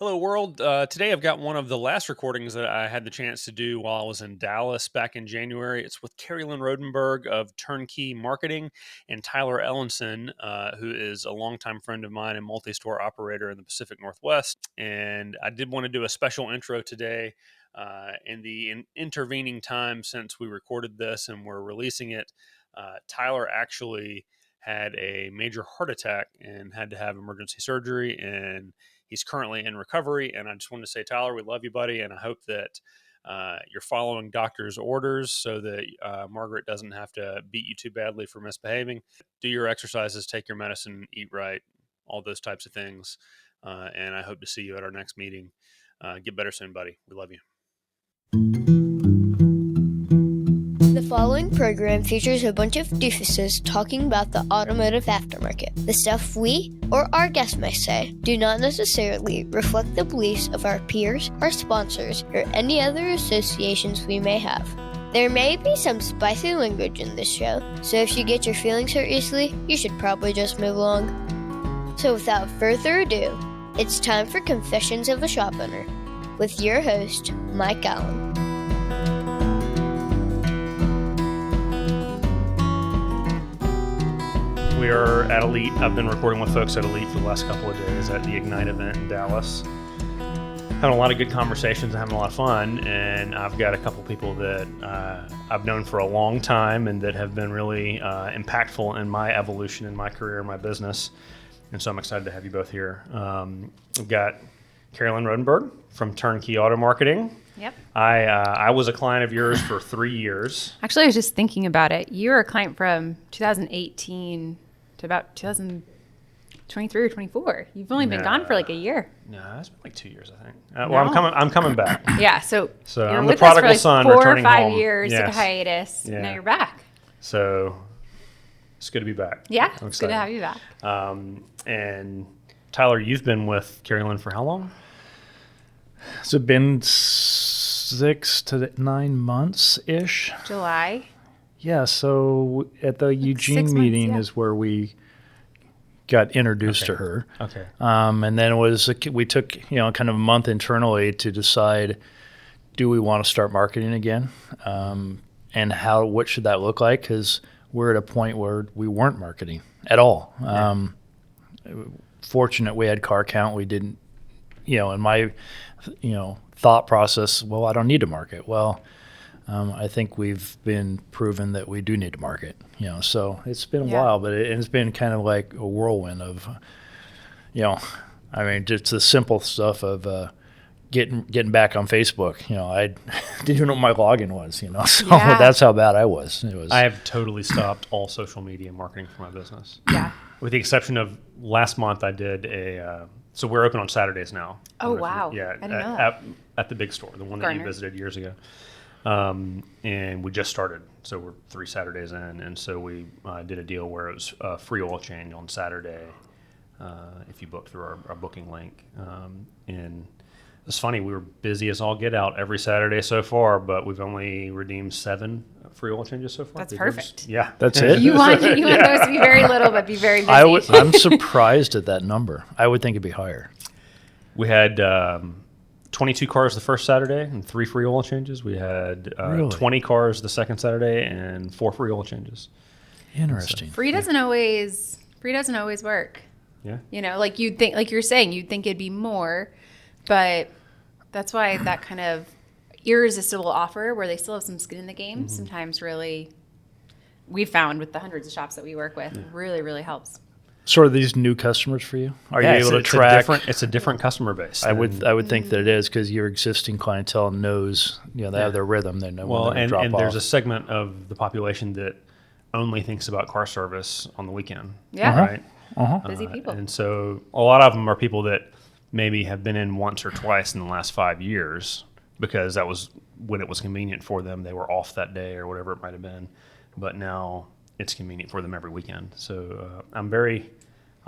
Hello, world. Today I've got one of the last recordings that I had the chance to do while I was in Dallas back in January. It's with Carrie-Lynn Rodenberg of Turnkey Marketing and Tyler Ellinson, who is a longtime friend of mine and multi-store operator in the Pacific Northwest. And I did want to do a special intro today. In the intervening time since we recorded this and we're releasing it, Tyler actually had a major heart attack and had to have emergency surgery, and he's currently in recovery. And I just wanted to say, Tyler, we love you, buddy, and I hope that you're following doctor's orders so that Margaret doesn't have to beat you too badly for misbehaving. Do your exercises, take your medicine, eat right, all those types of things. And I hope to see you at our next meeting. Get better soon, buddy. We love you. The following program features a bunch of doofuses talking about the automotive aftermarket. The stuff we or our guests may say do not necessarily reflect the beliefs of our peers, our sponsors, or any other associations we may have. There may be some spicy language in this show, so if you get your feelings hurt easily, you should probably just move along. So without further ado, it's time for Confessions of a Shop Owner with your host, Mike Allen. We are at Elite. I've been recording with folks at Elite for the last couple of days at the Ignite event in Dallas. Having a lot of good conversations and having a lot of fun. And I've got a couple people that I've known for a long time and that have been really impactful in my evolution in my career, my business. And so I'm excited to have you both here. We've got Carrie-Lynn Rodenberg from Turnkey Auto Marketing. Yep. I was a client of yours for 3 years. Actually, I was just thinking about it. You were a client from 2018 to about 2023 or 24. You've only been gone for like a year. No, it's been like 2 years, I think. Well, I'm coming back. Yeah, so you're I'm the prodigal us for like son 4 or returning 5 home. years Yes. of hiatus. Yeah. Now you're back. So it's good to be back. Yeah, I'm it's good to have you back. And Tyler, you've been with Carrie-Lynn for how long? Has it been 6 to 9 months-ish? July. Yeah, so at the Eugene 6 months, meeting yeah. is where we got introduced to her. Okay. And then we took kind of a month internally to decide, do we want to start marketing again? And what should that look like? Because we're at a point where we weren't marketing at all. Yeah. Fortunate we had car count. We didn't, in my thought process, well, I don't need to market. Well, I think we've been proven that we do need to market, so it's been a while, but it's been kind of like a whirlwind of, just the simple stuff of getting back on Facebook. I didn't even know what my login was, so that's how bad I was. I have totally stopped all social media marketing for my business. Yeah. With the exception of last month, I did so we're open on Saturdays now. Oh, wow. Yeah. I didn't know that. At the big store, the one that Garner. you visited years ago. And we just started, so we're 3 Saturdays in, and so we did a deal where it was a free oil change on Saturday if you booked through our booking link. And it's funny, we were busy as all get out every Saturday so far, but we've only redeemed 7 free oil changes so far. That's perfect. Yeah. That's it? You want those to be very little, but be very busy. I'm surprised at that number. I would think it'd be higher. We had 22 cars the first Saturday and 3 free oil changes. We had Really? 20 cars the second Saturday and 4 free oil changes. Interesting. Free doesn't always work. Yeah. Like you'd think, like you're saying, you'd think it'd be more, but that's why that kind of irresistible offer where they still have some skin in the game sometimes really, we found with the hundreds of shops that we work with, really, really helps. So are these new customers for you? Are you able to track? It's a different customer base. I would think that it is, because your existing clientele knows, they have their rhythm. They know when they're drop off. There's a segment of the population that only thinks about car service on the weekend. Yeah. Right. Busy people. And so a lot of them are people that maybe have been in once or twice in the last 5 years because that was when it was convenient for them. They were off that day or whatever it might have been. But now it's convenient for them every weekend. So I'm very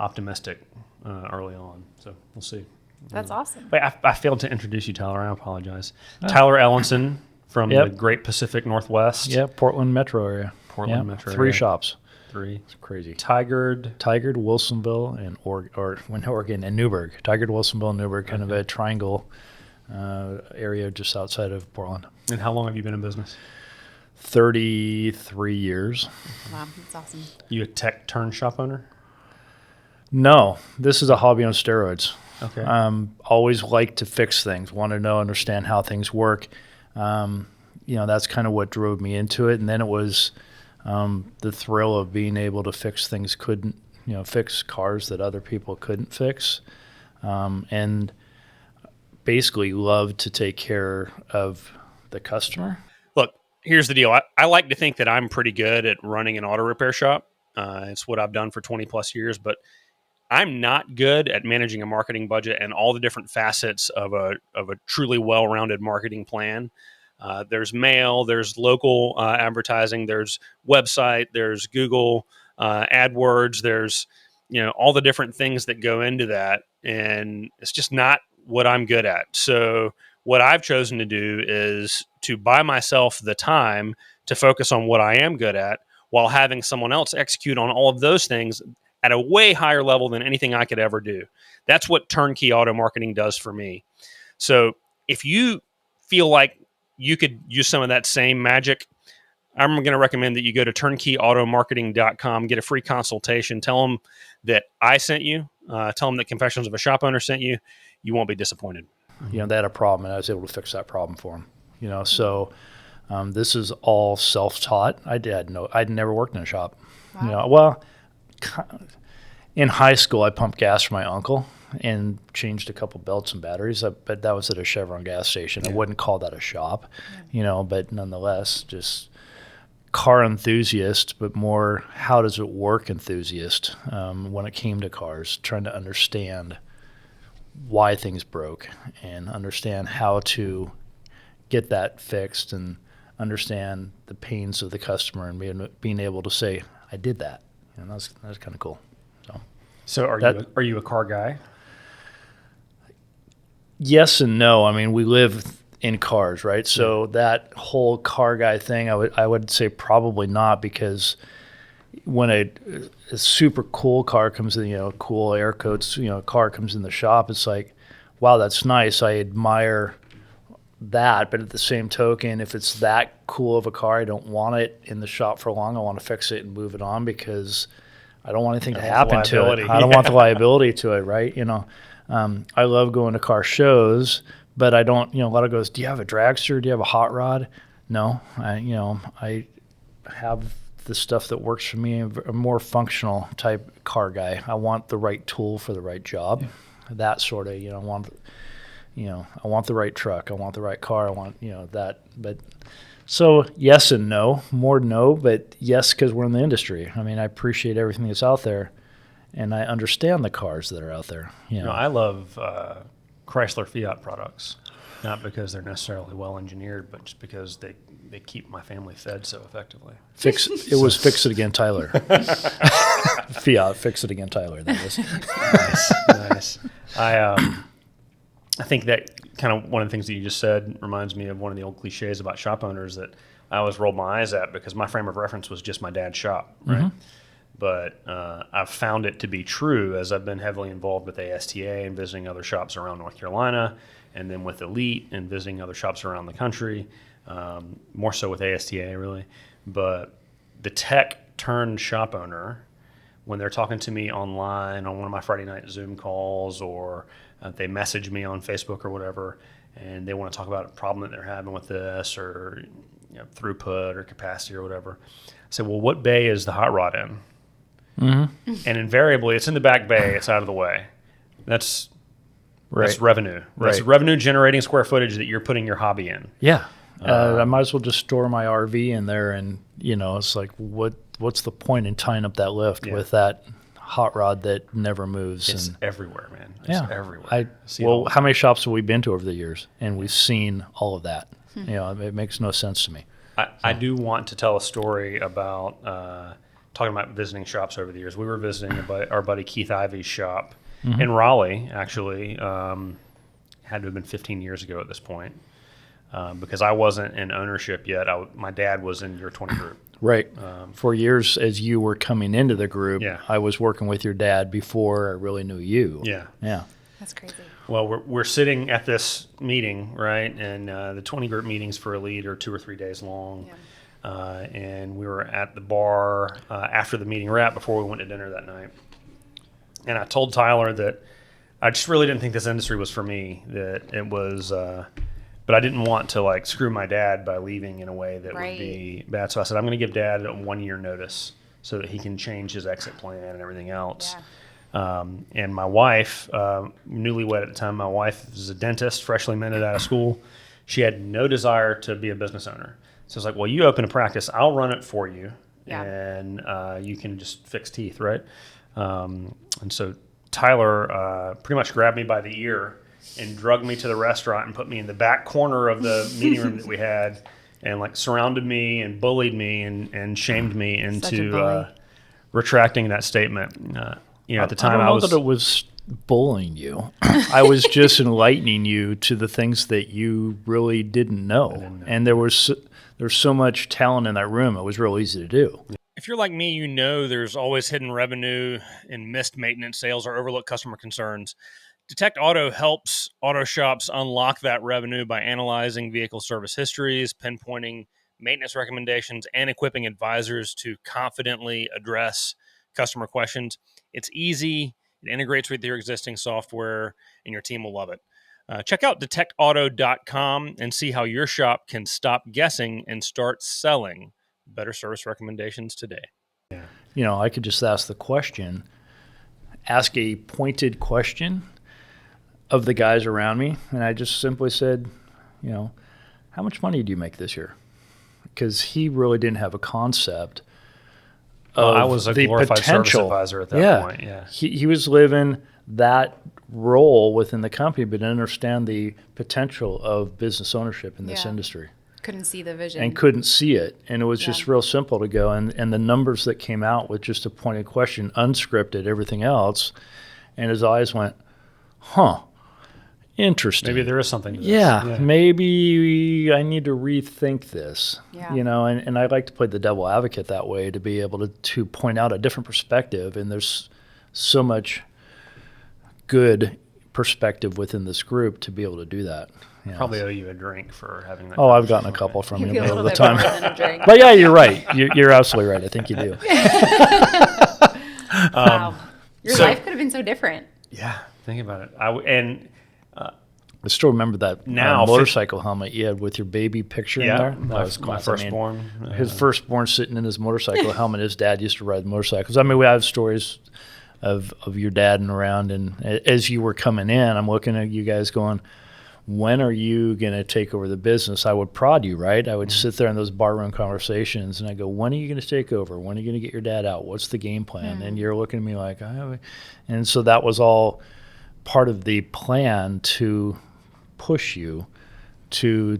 optimistic early on. So we'll see. That's awesome. Wait, I failed to introduce you, Tyler. I apologize. Tyler Ellinson from the Great Pacific Northwest. Yeah, Portland metro area. Metro 3 area. shops. 3. It's crazy. Tigard. Wilsonville, and Oregon, and Newburgh. Tigard, Wilsonville, and Newburgh, kind of a triangle area just outside of Portland. And how long have you been in business? 33 years. Wow, that's awesome. You a tech turn shop owner? No, this is a hobby on steroids. Okay. Always like to fix things, want to understand how things work. That's kind of what drove me into it. And then it was the thrill of being able to fix things fix cars that other people couldn't fix. And basically love to take care of the customer. Look, here's the deal. I like to think that I'm pretty good at running an auto repair shop. It's what I've done for 20 plus years, but I'm not good at managing a marketing budget and all the different facets of a truly well-rounded marketing plan. There's mail, there's local advertising, there's website, there's Google AdWords, there's all the different things that go into that, and it's just not what I'm good at. So what I've chosen to do is to buy myself the time to focus on what I am good at while having someone else execute on all of those things at a way higher level than anything I could ever do. That's what turnkey auto marketing does for me. So if you feel like you could use some of that same magic, I'm going to recommend that you go to turnkeyautomarketing.com, get a free consultation, tell them that I sent you, tell them that Confessions of a Shop Owner sent you. You won't be disappointed. They had a problem, and I was able to fix that problem for them. So this is all self-taught. I'd never worked in a shop. Wow. In high school, I pumped gas for my uncle and changed a couple belts and batteries, but that was at a Chevron gas station. Yeah. I wouldn't call that a shop, but nonetheless, just car enthusiast, but more how does it work enthusiast when it came to cars, trying to understand why things broke and understand how to get that fixed and understand the pains of the customer and being able to say, I did that. That's kind of cool. So are you a car guy? Yes and no. I mean, we live in cars, right? So that whole car guy thing, I would say probably not, because when a super cool car comes in, cool air coats, car comes in the shop, it's like, wow, that's nice. I admire that. But at the same token, if it's that cool of a car, I don't want it in the shop for long. I want to fix it and move it on because I don't want anything to happen to it. I don't want the liability to it, right? I love going to car shows, but I don't, a lot of goes, do you have a dragster? Do you have a hot rod? No, I have the stuff that works for me, a more functional type car guy. I want the right tool for the right job. Yeah. That sort of, I want the right truck. I want the right car. I want, that. But so yes and no, more no, but yes, because we're in the industry. I mean, I appreciate everything that's out there, and I understand the cars that are out there. I love Chrysler Fiat products, not because they're necessarily well engineered, but just because they keep my family fed so effectively. Fix it again, Tyler. Fiat, fix it again, Tyler. That is nice. I think that kind of one of the things that you just said reminds me of one of the old cliches about shop owners that I always rolled my eyes at, because my frame of reference was just my dad's shop, right? Mm-hmm. But I've found it to be true as I've been heavily involved with ASTA and visiting other shops around North Carolina, and then with Elite and visiting other shops around the country, more so with ASTA really. But the tech turned shop owner, when they're talking to me online on one of my Friday night Zoom calls, or they message me on Facebook or whatever, and they want to talk about a problem that they're having with this, or throughput or capacity or whatever, I say, well, what bay is the hot rod in? Mm-hmm. And invariably, it's in the back bay. It's out of the way. That's revenue. That's revenue generating square footage that you're putting your hobby in. Yeah. I might as well just store my RV in there, and it's like, what's the point in tying up that lift with that hot rod that never moves? It's everywhere, man. It's everywhere. How many shops have we been to over the years, and we've seen all of that? It makes no sense to me. I do want to tell a story about talking about visiting shops over the years. We were visiting our buddy Keith Ivey's shop in Raleigh, actually. Had to have been 15 years ago at this point. because I wasn't in ownership yet. My dad was in your 20 group. Right. For years, as you were coming into the group, Yeah. I was working with your dad before I really knew you. Yeah. Yeah. That's crazy. Well, we're sitting at this meeting, right? And the 20 group meetings for Elite are 2 or 3 days long. Yeah. And we were at the bar after the meeting wrapped before we went to dinner that night. And I told Tyler that I just really didn't think this industry was for me, that it was, but I didn't want to like screw my dad by leaving in a way that would be bad. So I said, I'm going to give Dad a 1 year notice so that he can change his exit plan and everything else. Yeah. And my wife, newlywed at the time, my wife is a dentist, freshly minted out of school. She had no desire to be a business owner. So it's like, well, you open a practice, I'll run it for you, and you can just fix teeth, right? And so Tyler pretty much grabbed me by the ear and drugged me to the restaurant and put me in the back corner of the meeting room that we had, and like surrounded me and bullied me and shamed me into retracting that statement. At the time, I don't know that it was bullying you. I was just enlightening you to the things that you really didn't know. And there's so much talent in that room. It was real easy to do. If you're like me, you know there's always hidden revenue in missed maintenance sales or overlooked customer concerns. Detect Auto helps auto shops unlock that revenue by analyzing vehicle service histories, pinpointing maintenance recommendations, and equipping advisors to confidently address customer questions. It's easy. It integrates with your existing software, and your team will love it. Check out detectauto.com and see how your shop can stop guessing and start selling better service recommendations today. Yeah. I could just ask a pointed question of the guys around me, and I just simply said, how much money do you make this year? Because he really didn't have a concept. I was a glorified service advisor at that point. Yeah, he was living that role within the company, but didn't understand the potential of business ownership in this industry. Couldn't see the vision. And couldn't see it. And it was just real simple to go. And the numbers that came out with just a pointed question, unscripted, everything else. And his eyes went, interesting. Maybe there is something to this. Yeah, maybe I need to rethink this. Yeah. And I like to play the devil advocate that way, to be able to point out a different perspective. And there's so much good perspective within this group to be able to do that. Probably owe you a drink for having that. Oh, I've gotten a couple from you all the time. Than a drink. But yeah, you're right. You're absolutely right. I think you do. Wow. Your life could have been so different. Yeah, think about it. I still remember that motorcycle helmet you had with your baby picture in there. That was my firstborn. His firstborn sitting in his motorcycle helmet. His dad used to ride motorcycles. I mean, we have stories of your dad and around. And as you were coming in, I'm looking at you guys going, when are you going to take over the business? I would prod you, right? I would sit there in those barroom conversations and I go, when are you going to take over? When are you going to get your dad out? What's the game plan? And you're looking at me like, and so that was all part of the plan to push you to,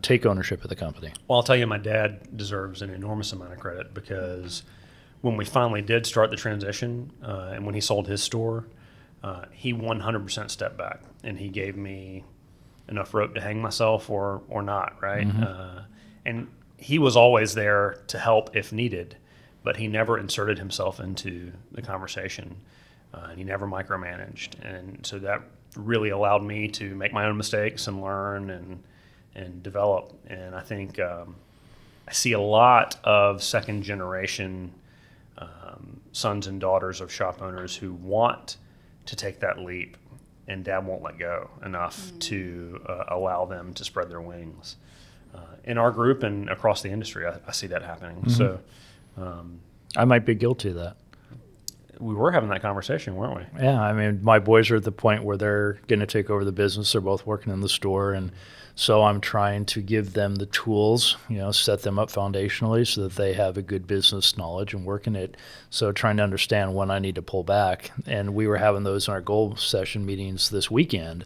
take ownership of the company. Well, I'll tell you, my dad deserves an enormous amount of credit, because when we finally did start the transition, and when he sold his store, he 100% stepped back and he gave me enough rope to hang myself or not, right? Mm-hmm. And he was always there to help if needed, but he never inserted himself into the conversation. And he never micromanaged. And so that really allowed me to make my own mistakes and learn and develop. And I think I see a lot of second generation sons and daughters of shop owners who want to take that leap, and dad won't let go enough to allow them to spread their wings. In our group and across the industry, I see that happening. Mm-hmm. So I might be guilty of that. We were having that conversation, weren't we? Yeah, I mean, my boys are at the point where they're going to take over the business. They're both working in the store, and so I'm trying to give them the tools, set them up foundationally so that they have a good business knowledge and working it. So trying to understand when I need to pull back. And we were having those in our goal session meetings this weekend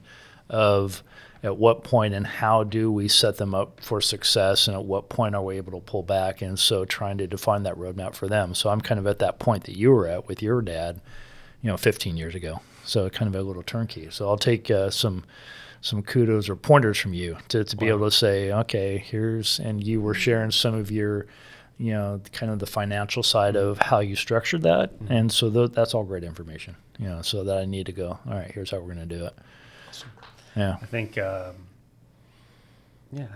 of at what point and how do we set them up for success, and at what point are we able to pull back. And so trying to define that roadmap for them. So I'm kind of at that point that you were at with your dad, 15 years ago. So kind of a little turnkey. So I'll take some kudos or pointers from you to be able to say, okay, and you were sharing some of your, kind of the financial side of how you structured that. And so that's all great information, so that I need to go, all right, here's how we're going to do it. Awesome. Yeah. I think, I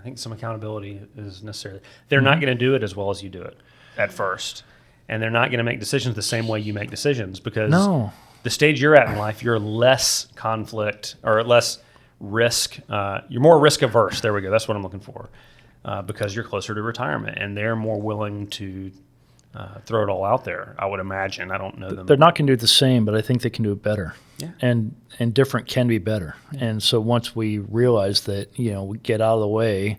think some accountability is necessary. They're not going to do it as well as you do it at first. And they're not going to make decisions the same way you make decisions, because the stage you're at in life, you're less conflict or less risk. You're more risk averse. There we go. That's what I'm looking for, because you're closer to retirement, and they're more willing to throw it all out there, I would imagine. I don't know them. They're not going to do it the same, but I think they can do it better. Yeah. And different can be better. Yeah. And so once we realize that, we get out of the way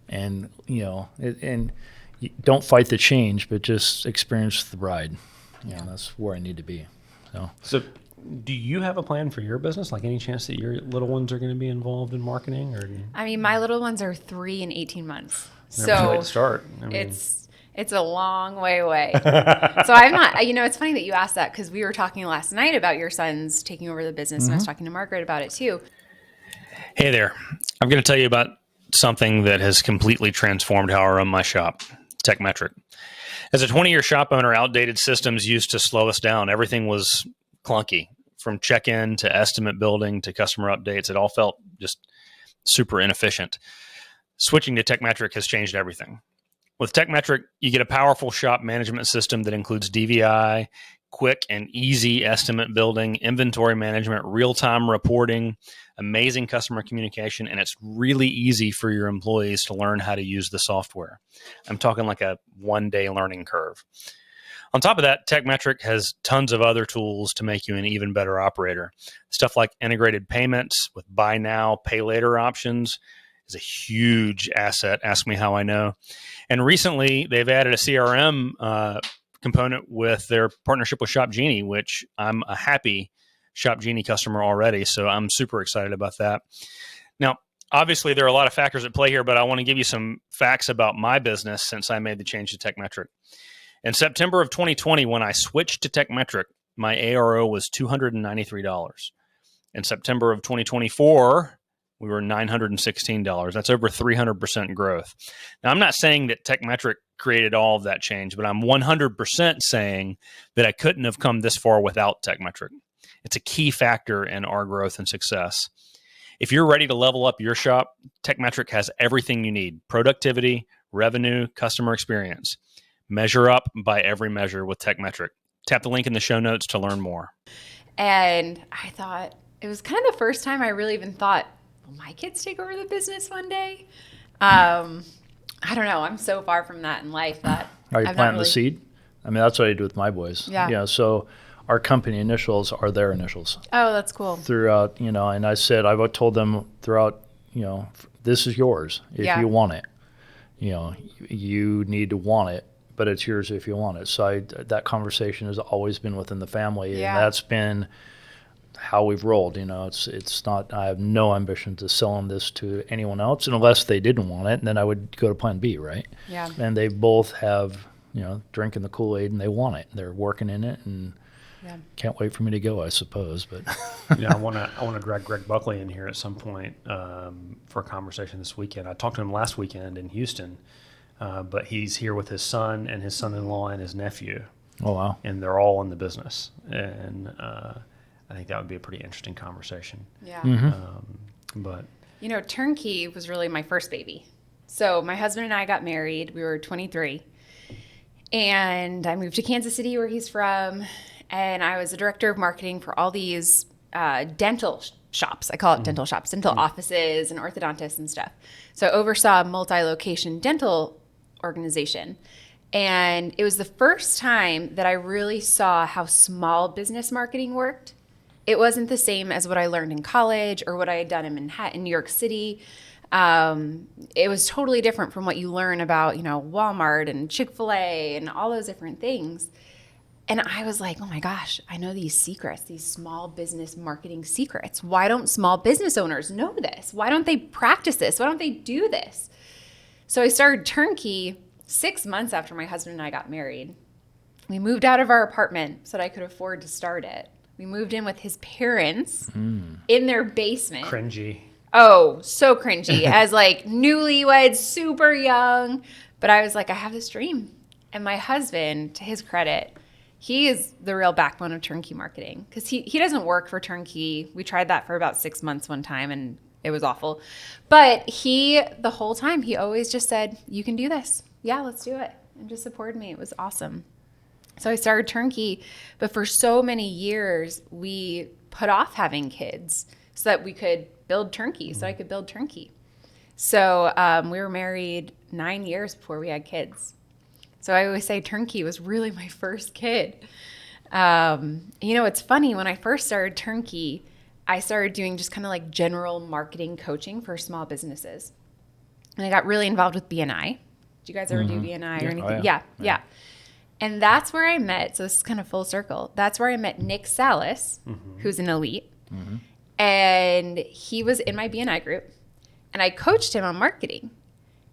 and, and you don't fight the change, but just experience the ride. That's where I need to be. So do you have a plan for your business? Like, any chance that your little ones are going to be involved in marketing? Or I mean, my little ones are 3 and 18 months. Never too late to start. I mean, it's a long way away. So I'm not, it's funny that you asked that, because we were talking last night about your sons taking over the business, and I was talking to Margaret about it too. Hey there. I'm going to tell you about something that has completely transformed how I run my shop, TechMetric. As a 20-year shop owner, outdated systems used to slow us down. Everything was clunky, from check-in to estimate building to customer updates. It all felt just super inefficient. Switching to TechMetric has changed everything. With TechMetric, you get a powerful shop management system that includes DVI, quick and easy estimate building, inventory management, real-time reporting, amazing customer communication, and it's really easy for your employees to learn how to use the software. I'm talking like a one-day learning curve. On top of that, TechMetric has tons of other tools to make you an even better operator. Stuff like integrated payments with buy now, pay later options is a huge asset. Ask me how I know. And recently, they've added a CRM component with their partnership with Shop Genie, which I'm a happy Shop Genie customer already, so I'm super excited about that. Now, obviously, there are a lot of factors at play here, but I want to give you some facts about my business since I made the change to TechMetric. In September of 2020, when I switched to TechMetric, my ARO was $293. In September of 2024, we were $916. That's over 300% growth. Now, I'm not saying that TechMetric created all of that change, but I'm 100% saying that I couldn't have come this far without TechMetric. It's a key factor in our growth and success. If you're ready to level up your shop, TechMetric has everything you need: productivity, revenue, customer experience. Measure up by every measure with TechMetric. Tap the link in the show notes to learn more. And I thought, it was kind of the first time I really even thought, will my kids take over the business one day? I don't know. I'm so far from that in life that Are you planting the seed? I mean, that's what I do with my boys. Yeah. So our company initials are their initials. Oh, that's cool. Throughout, and I said, I've told them throughout, this is yours if you want it. You need to want it, but it's yours if you want it. So that conversation has always been within the family, and that's been how we've rolled. It's not, I have no ambition to selling this to anyone else unless they didn't want it, and then I would go to plan B, right? Yeah. And they both have, drinking the Kool-Aid, and they want it. They're working in it, and can't wait for me to go, I suppose. But I want to drag Greg Buckley in here at some point for a conversation this weekend. I talked to him last weekend in Houston, but he's here with his son and his son-in-law and his nephew. Oh, wow. And they're all in the business. And I think that would be a pretty interesting conversation. Yeah. But Turnkey was really my first baby. So my husband and I got married. We were 23. And I moved to Kansas City, where he's from. And I was the director of marketing for all these dental shops. I call it dental shops, dental offices and orthodontists and stuff. So I oversaw a multi-location dental organization. And it was the first time that I really saw how small business marketing worked. It wasn't the same as what I learned in college or what I had done in Manhattan, New York City. It was totally different from what you learn about, Walmart and Chick-fil-A and all those different things. And I was like, oh my gosh, I know these secrets, these small business marketing secrets. Why don't small business owners know this? Why don't they practice this? Why don't they do this? So I started Turnkey 6 months after my husband and I got married. We moved out of our apartment so that I could afford to start it. We moved in with his parents in their basement. cringy. Oh, so cringy. As like newlyweds, super young. But I was like, I have this dream. And my husband, to his credit, he is the real backbone of Turnkey marketing because he doesn't work for Turnkey. We tried that for about 6 months one time and it was awful. But the whole time, he always just said, you can do this. Yeah, let's do it. And just supported me. It was awesome. So I started Turnkey. But for so many years, we put off having kids so that we could build Turnkey, so I could build Turnkey. So we were married 9 years before we had kids. So I always say Turnkey was really my first kid. It's funny. When I first started Turnkey, I started doing just kind of like general marketing coaching for small businesses. And I got really involved with BNI. Did you guys ever do BNI or anything? Oh, Yeah. And that's where I met, so this is kind of full circle. That's where I met Nick Salas, who's an elite. And he was in my BNI group. And I coached him on marketing.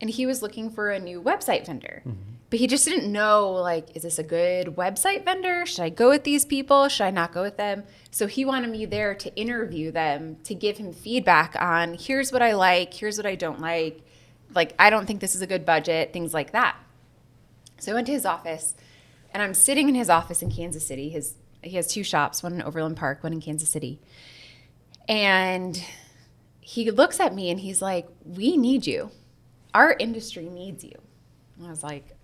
And he was looking for a new website vendor. But he just didn't know, like, is this a good website vendor? Should I go with these people? Should I not go with them? So he wanted me there to interview them, to give him feedback on, here's what I like, here's what I don't like. Like, I don't think this is a good budget, things like that. So I went to his office, and I'm sitting in his office in Kansas City. He has 2 shops, one in Overland Park, one in Kansas City. And he looks at me and he's like, we need you. Our industry needs you. And I was like,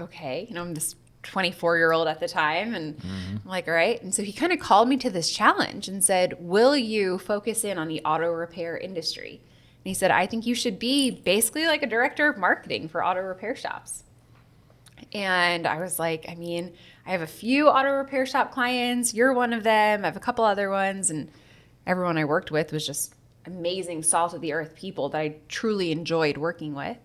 okay. I'm this 24-year-old at the time. And I'm like, all right. And so he kind of called me to this challenge and said, will you focus in on the auto repair industry? And he said, I think you should be basically like a director of marketing for auto repair shops. And I was like, I have a few auto repair shop clients. You're one of them. I have a couple other ones. And everyone I worked with was just amazing, salt of the earth people that I truly enjoyed working with.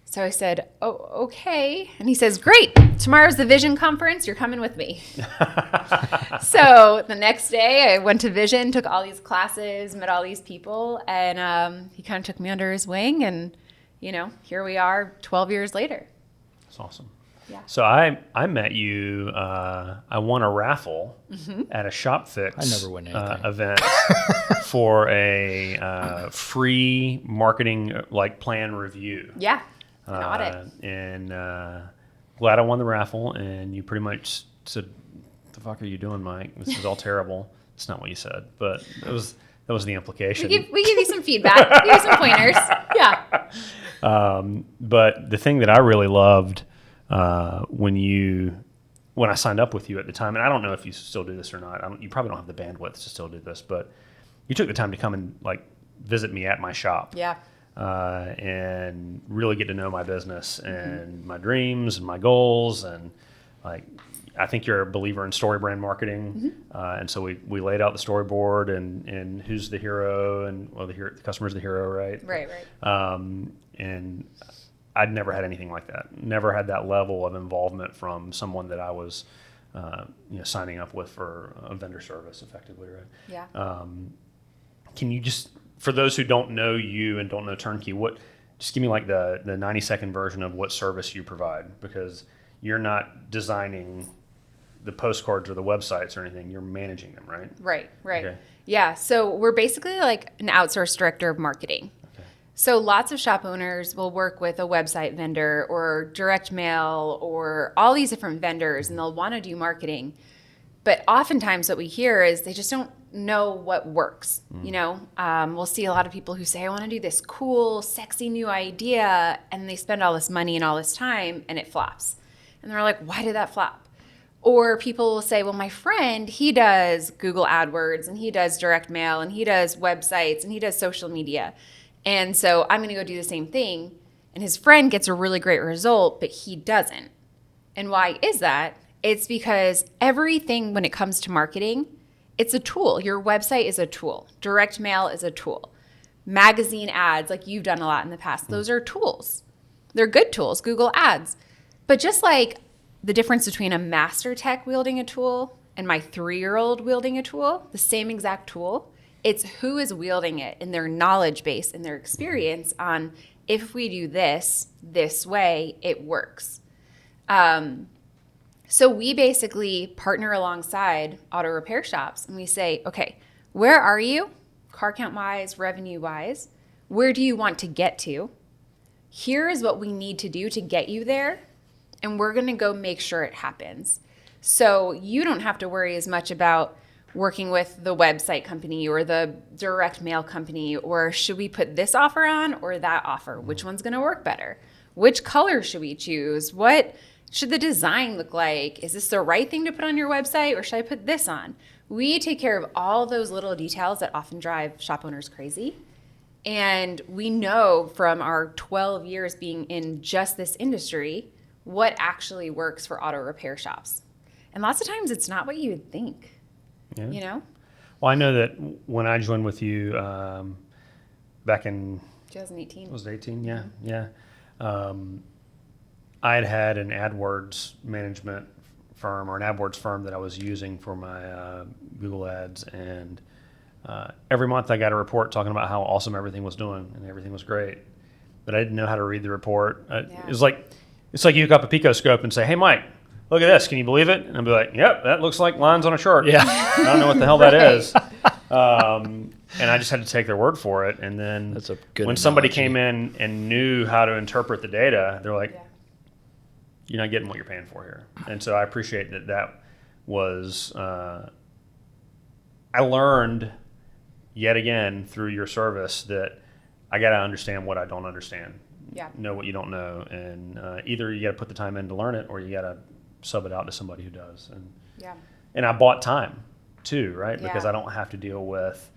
So I said, oh, okay. And he says, great. Tomorrow's the Vision conference. You're coming with me. So the next day I went to Vision, took all these classes, met all these people. And he kind of took me under his wing. And, here we are 12 years later. That's awesome. Yeah. So I met you. I won a raffle at a Shop Fix I never win anything. event for a free marketing plan review. Yeah. An audit. And glad I won the raffle. And you pretty much said, "The fuck are you doing, Mike? This is all terrible." It's not what you said, but that was the implication. We give you some feedback. We give you some pointers. Yeah. But the thing that I really loved when I signed up with you at the time, and I don't know if you still do this or not. You probably don't have the bandwidth to still do this, but you took the time to come and visit me at my shop. Yeah. And really get to know my business and my dreams and my goals. And I think you're a believer in story brand marketing. And so we laid out the storyboard and who's the hero and the customer's the hero, right? Right. And I'd never had anything like that. Never had that level of involvement from someone that I was, signing up with for a vendor service, effectively, right? Yeah. Can you just, for those who don't know you and don't know Turnkey, just give me the 90-second version of what service you provide, because you're not designing the postcards or the websites or anything. You're managing them, right? Right. Okay. Yeah. So we're basically like an outsourced director of marketing. So lots of shop owners will work with a website vendor or direct mail or all these different vendors, and they'll want to do marketing. But oftentimes what we hear is they just don't know what works. We'll see a lot of people who say, I want to do this cool, sexy new idea, and they spend all this money and all this time, and it flops. And they're like, why did that flop? Or people will say, well, my friend, he does Google AdWords, and he does direct mail, and he does websites, and he does social media. And so I'm going to go do the same thing. And his friend gets a really great result, but he doesn't. And why is that? It's because everything when it comes to marketing, it's a tool. Your website is a tool. Direct mail is a tool. Magazine ads, like you've done a lot in the past, those are tools. They're good tools, Google Ads. But just like the difference between a master tech wielding a tool and my 3-year-old wielding a tool, the same exact tool, it's who is wielding it and their knowledge base and their experience on if we do this way, it works. So we basically partner alongside auto repair shops and we say, okay, where are you? car count wise, revenue wise. Where do you want to get to? Here is what we need to do to get you there. And we're going to go make sure it happens. So you don't have to worry as much about working with the website company or the direct mail company, or should we put this offer on or that offer? Which one's going to work better? Which color should we choose? What should the design look like? Is this the right thing to put on your website, or should I put this on? We take care of all those little details that often drive shop owners crazy. And we know from our 12 years being in just this industry what actually works for auto repair shops. And lots of times it's not what you would think, you know? Well, I know that when I joined with you back in 2018. Was it 18? Yeah, yeah. I had an AdWords management firm, or an AdWords firm, that I was using for my Google ads, and every month I got a report talking about how awesome everything was doing and everything was great, but I didn't know how to read the report. It was like, it's like you hook up a Picoscope and say, "Hey, Mike, look at this. Can you believe it?" And I'll be like, "Yep, that looks like lines on a chart." Yeah. I don't know what the hell that is. And I just had to take their word for it. And then That's a good when somebody analogy. came in and knew how to interpret the data, they're like, "You're not getting what you're paying for here." And so I appreciate that. That was I learned yet again through your service that I got to understand what I don't understand. Know what you don't know, and either you got to put the time in to learn it, or you got to sub it out to somebody who does. And I bought time too, right? Because I don't have to deal with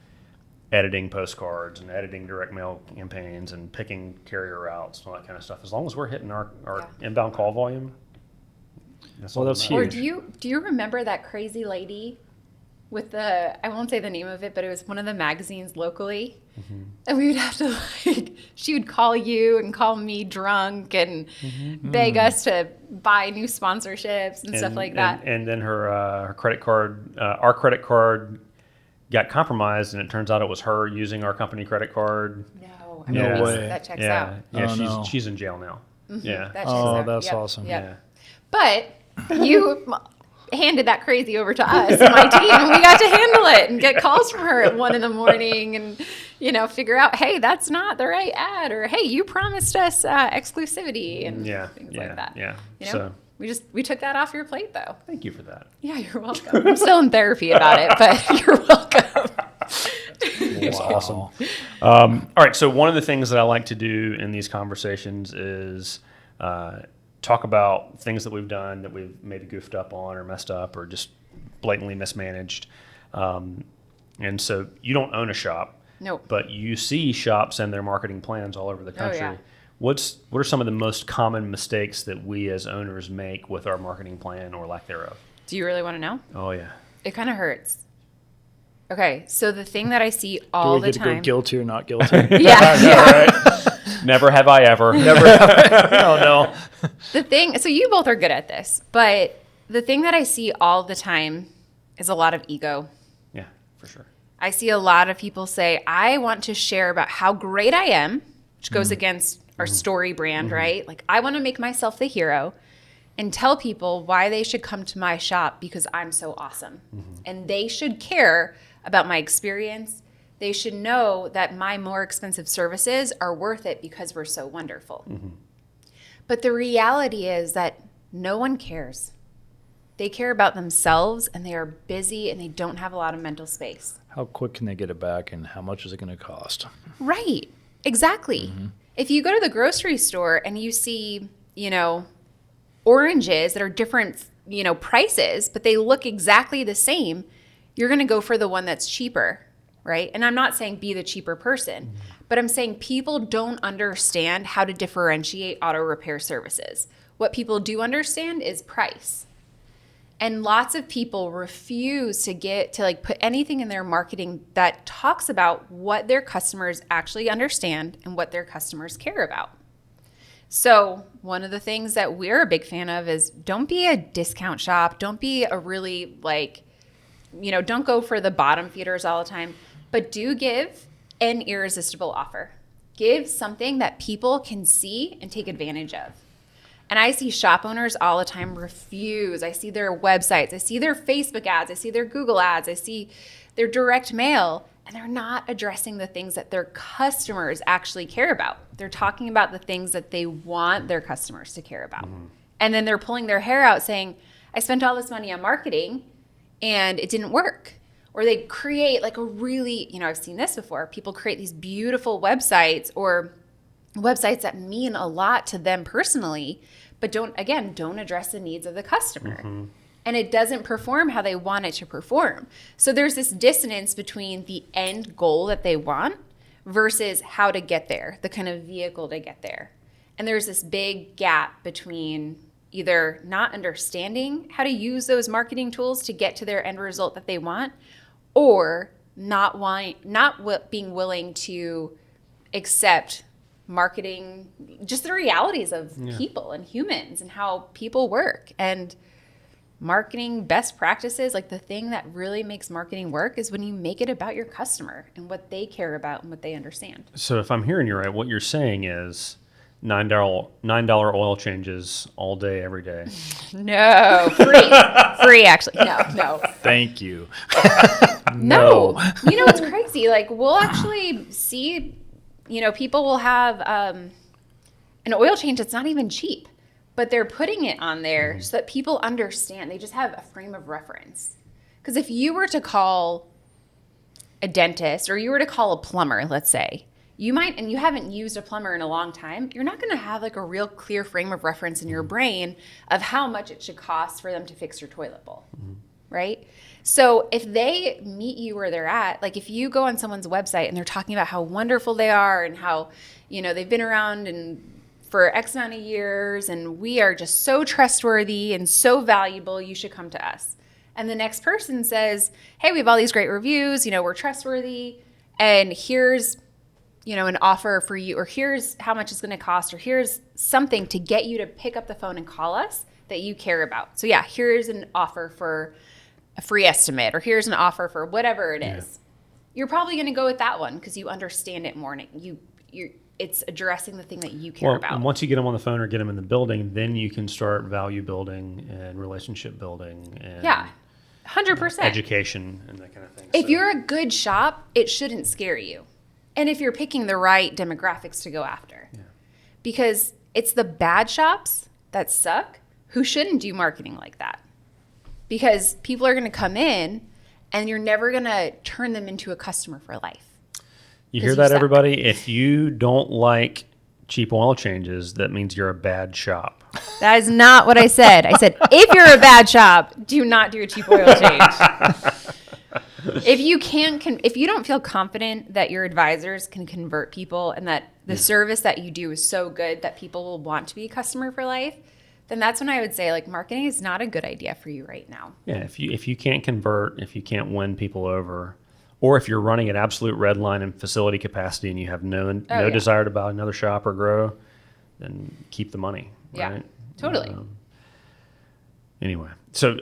editing postcards and editing direct mail campaigns and picking carrier routes and all that kind of stuff. As long as we're hitting our inbound call volume, that's all that that's matters. Or do you remember that crazy lady with the, I won't say the name of it, but it was one of the magazines locally. And we would have to, like, she would call you and call me drunk and beg us to buy new sponsorships and stuff like that. And then her credit card, our credit card got compromised, and it turns out it was her using our company credit card. No, I Yeah. mean, No way. that checks Yeah, out. yeah, Oh, no. she's in jail now. Yeah. That checks Oh, out. that's Yep, awesome. yep. Yeah. But you handed that crazy over to us, and my team, and we got to handle it and get calls from her at 1 a.m. and, you know, figure out, hey, that's not the right ad, or hey, you promised us exclusivity and things like that. Yeah. You know, So we took that off your plate, though. thank you for that. Yeah, you're welcome. I'm still in therapy about it, but you're welcome. That's awesome. All right. So one of the things that I like to do in these conversations is talk about things that we've done that we've maybe goofed up on or messed up or just blatantly mismanaged. And so you don't own a shop, Nope. but you see shops and their marketing plans all over the country. yeah. What are some of the most common mistakes that we as owners make with our marketing plan or lack thereof? Do you really want to know? Oh yeah. It kind of hurts. Okay, so the thing that I see Do all we the get to go time. guilty or not guilty? Yeah. Never have I ever. Never. Oh no. The thing, so you both are good at this, but the thing that I see all the time is a lot of ego. Yeah, for sure. I see a lot of people say, I want to share about how great I am, which goes against our story brand, right? Like, I want to make myself the hero and tell people why they should come to my shop because I'm so awesome. And they should care about my experience. They should know that my more expensive services are worth it because we're so wonderful. But the reality is that no one cares. They care about themselves, and they are busy, and they don't have a lot of mental space. How quick can they get it back, and how much is it going to cost? Right. Exactly. If you go to the grocery store and you see, you know, oranges that are different, you know, prices, but they look exactly the same, you're going to go for the one that's cheaper, right? And I'm not saying be the cheaper person, but I'm saying people don't understand how to differentiate auto repair services. What people do understand is price. And lots of people refuse to like put anything in their marketing that talks about what their customers actually understand and what their customers care about. So one of the things that we're a big fan of is don't be a discount shop. Don't be a really don't go for the bottom feeders all the time, but do give an irresistible offer. Give something that people can see and take advantage of. And I see shop owners all the time refuse. I see their websites. I see their Facebook ads. I see their Google ads. I see their direct mail. and they're not addressing the things that their customers actually care about. They're talking about the things that they want their customers to care about. And then they're pulling their hair out saying, I spent all this money on marketing and it didn't work. Or they create like a really, I've seen this before. People create these beautiful websites or websites that mean a lot to them personally, but don't address the needs of the customer. And it doesn't perform how they want it to perform. So there's this dissonance between the end goal that they want versus how to get there, the kind of vehicle to get there. And there's this big gap between either not understanding how to use those marketing tools to get to their end result that they want, or not being willing to accept marketing, just the realities of people and humans and how people work. And marketing best practices, like the thing that really makes marketing work is when you make it about your customer and what they care about and what they understand. So if I'm hearing you right, what you're saying is $9 oil changes all day, every day. No, free actually. No. Thank you. No. It's crazy. Like we'll actually see, people will have an oil change that's not even cheap, but they're putting it on there so that people understand. They just have a frame of reference. Because if you were to call a dentist or you were to call a plumber, let's say, you might, and you haven't used a plumber in a long time, you're not going to have like a real clear frame of reference in your brain of how much it should cost for them to fix your toilet bowl, right? So if they meet you where they're at, like if you go on someone's website and they're talking about how wonderful they are and how, they've been around and for X amount of years and we are just so trustworthy and so valuable, you should come to us. And the next person says, hey, we have all these great reviews, we're trustworthy, and here's an offer for you, or here's how much it's going to cost, or here's something to get you to pick up the phone and call us that you care about. So yeah, here's an offer for a free estimate, or here's an offer for whatever it is. You're probably going to go with that one because you understand it more. And it's addressing the thing that you care about. And once you get them on the phone or get them in the building, then you can start value building and relationship building and 100% education and that kind of thing. If you're a good shop, it shouldn't scare you. And if you're picking the right demographics to go after. Because it's the bad shops that suck who shouldn't do marketing like that. Because people are going to come in and you're never going to turn them into a customer for life. You hear that, everybody? If you don't like cheap oil changes, that means you're a bad shop. That is not what I said. I said, if you're a bad shop, do not do a cheap oil change. If you don't feel confident that your advisors can convert people and that the service that you do is so good that people will want to be a customer for life, then that's when I would say like marketing is not a good idea for you right now. Yeah, if you can't convert, if you can't win people over, or if you're running at absolute red line in facility capacity and you have no desire to buy another shop or grow, then keep the money. Yeah, right? Totally. Anyway, so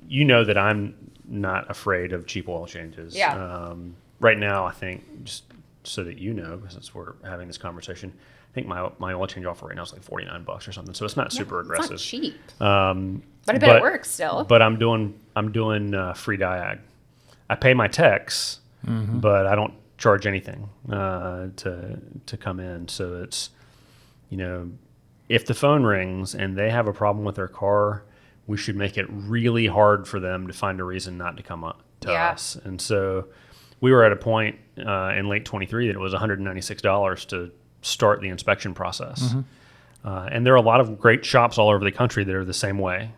you know that I'm not afraid of cheap oil changes. Yeah. Right now, I think, just so that you know, since we're having this conversation, I think my oil change offer right now is like $49 or something. So it's not super aggressive. It's not cheap. But I bet it works still. But I'm doing free diag. I pay my techs, but I don't charge anything to come in. So it's, if the phone rings and they have a problem with their car, we should make it really hard for them to find a reason not to come up to us. And so we were at a point in late 23 that it was $196 to start the inspection process. And there are a lot of great shops all over the country that are the same way.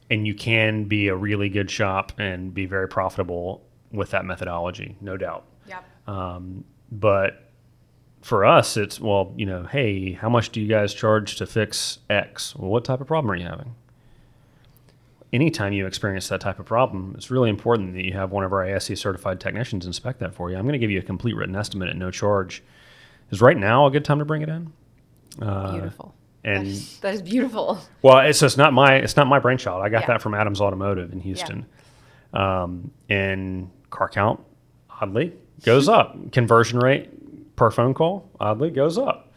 And you can be a really good shop and be very profitable with that methodology, no doubt. But for us, it's, hey, how much do you guys charge to fix X? Well, what type of problem are you having? Anytime you experience that type of problem, it's really important that you have one of our ASC certified technicians inspect that for you. I'm going to give you a complete written estimate at no charge. Is right now a good time to bring it in? Beautiful. And that is beautiful. Well, it's not my brainchild. I got that from Adams Automotive in Houston. And car count, oddly, goes up. Conversion rate per phone call, oddly, goes up.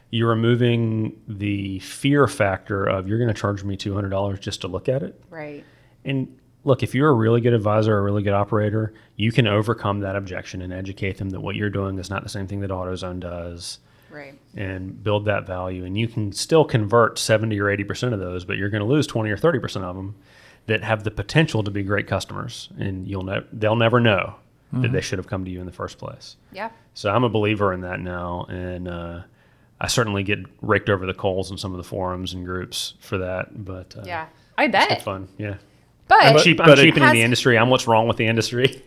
You're removing the fear factor of you're going to charge me $200 just to look at it. Right. And look, if you're a really good advisor or a really good operator, you can overcome that objection and educate them that what you're doing is not the same thing that AutoZone does. Right. And build that value. And you can still convert 70 or 80% of those, but you're going to lose 20 or 30% of them that have the potential to be great customers. And they'll never know that they should have come to you in the first place. Yeah. So I'm a believer in that now. And I certainly get raked over the coals in some of the forums and groups for that. But Yeah. I it's bet. good fun. Yeah. But I'm but it cheapening the has- industry. I'm what's wrong with the industry.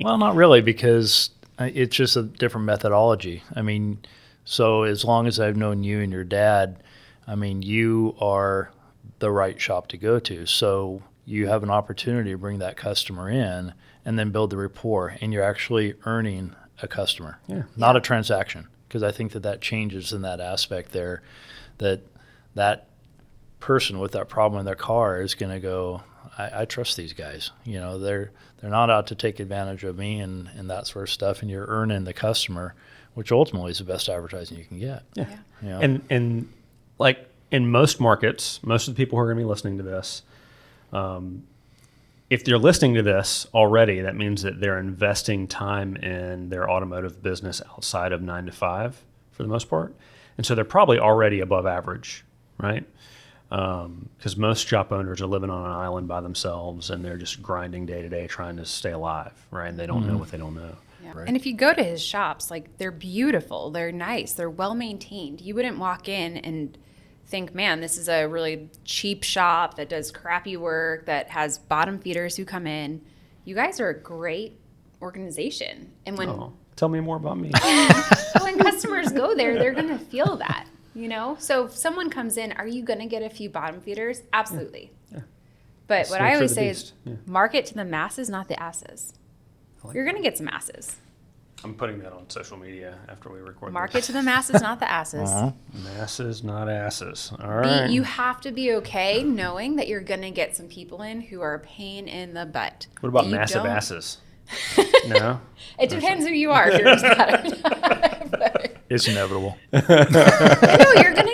Well, not really, because it's just a different methodology. I mean, so as long as I've known you and your dad, I mean, you are the right shop to go to. So you have an opportunity to bring that customer in and then build the rapport, and you're actually earning a customer, not a transaction. Because I think that changes in that aspect there, that person with that problem in their car is going to go, I trust these guys. You know, they're not out to take advantage of me and that sort of stuff, and you're earning the customer, which ultimately is the best advertising you can get. Yeah. You know? And like in most markets, most of the people who are going to be listening to this, if they're listening to this already, that means that they're investing time in their automotive business outside of 9 to 5 for the most part. And so they're probably already above average, right? Because most shop owners are living on an island by themselves and they're just grinding day to day trying to stay alive, right? And they don't know what they don't know. Yeah. Right. And if you go to his shops, like they're beautiful, they're nice, they're well maintained. You wouldn't walk in and think, man, this is a really cheap shop that does crappy work, that has bottom feeders who come in. You guys are a great organization. And when Tell me more about me. when customers go there, they're going to feel that, you know? So if someone comes in, are you going to get a few bottom feeders? Absolutely. Yeah. But That's what the I nature always of the say beast. is Yeah. market to the masses, not the asses. like You're going to get some asses. I'm putting that on social media after we record Market this. to the masses, not the asses. Masses, not asses. All right. You have to be okay knowing that you're going to get some people in who are a pain in the butt. What about that you massive don't- asses? No? It depends who you are. If you're just not. It's inevitable. No, you're gonna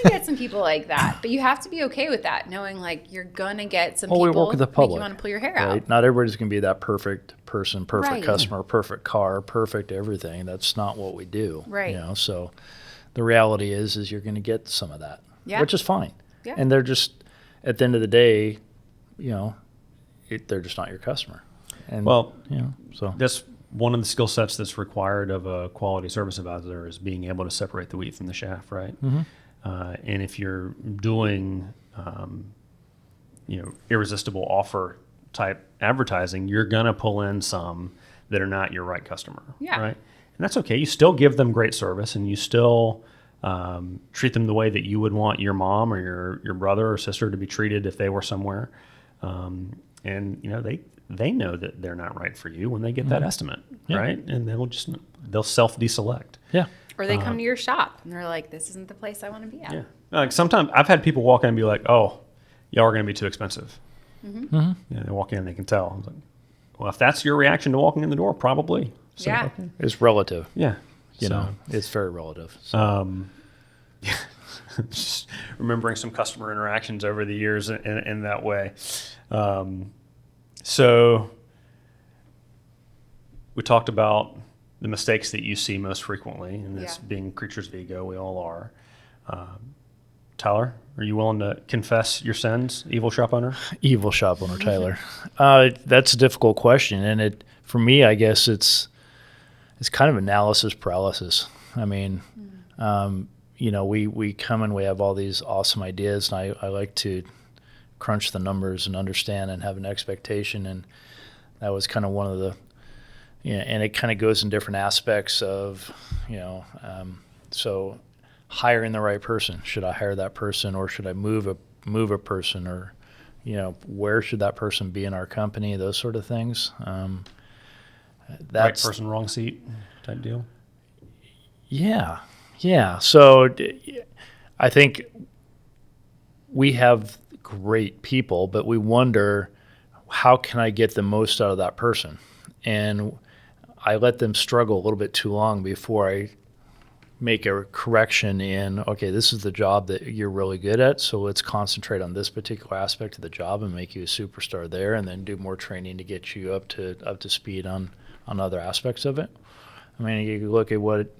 get some people like that, but you have to be okay with that, knowing like you're gonna get some Well, people we work with the make public. you want to pull your hair Right? out. Not everybody's going to be that perfect person, perfect Right. customer, perfect car, perfect everything. That's not what we do. Right. You know, so the reality is you're going to get some of that, Yeah. which is fine. Yeah. And they're just, at the end of the day, you know, they're just not your customer. And, Well, you know, so that's one of the skill sets that's required of a quality service advisor is being able to separate the wheat from the chaff, right? And if you're doing, irresistible offer type advertising, you're gonna pull in some that are not your right customer, Yeah. right? And that's okay. You still give them great service, and you still treat them the way that you would want your mom or your brother or sister to be treated if they were somewhere. And you know they know that they're not right for you when they get that estimate, right? And they'll self deselect. yeah. Or they come to your shop and they're like, "This isn't the place I want to be at." Yeah. Like sometimes I've had people walk in and be like, "Oh, y'all are going to be too expensive." Yeah, they walk in and they can tell. I was like, well, if that's your reaction to walking in the door, probably. So, Yeah. okay. It's relative. Yeah. You So, know, it's very relative. So. Just remembering some customer interactions over the years in that way. So we talked about the mistakes that you see most frequently, and this Yeah. being creatures of ego, we all are. Tyler, are you willing to confess your sins, evil shop owner? Evil shop owner, Tyler. That's a difficult question, and for me, I guess it's kind of analysis paralysis. I mean, we come and we have all these awesome ideas, and I like to crunch the numbers and understand and have an expectation, and that was kind of one of the, and it kind of goes in different aspects of, so hiring the right person. Should I hire that person, or should I move a person, or where should that person be in our company? Those sort of things. Right That's person, wrong seat type deal. yeah. So I think we have great people, but we wonder, how can I get the most out of that person? And I let them struggle a little bit too long before I make a correction in, okay, this is the job that you're really good at, so let's concentrate on this particular aspect of the job and make you a superstar there, and then do more training to get you up to speed on other aspects of it. I mean, you look at what,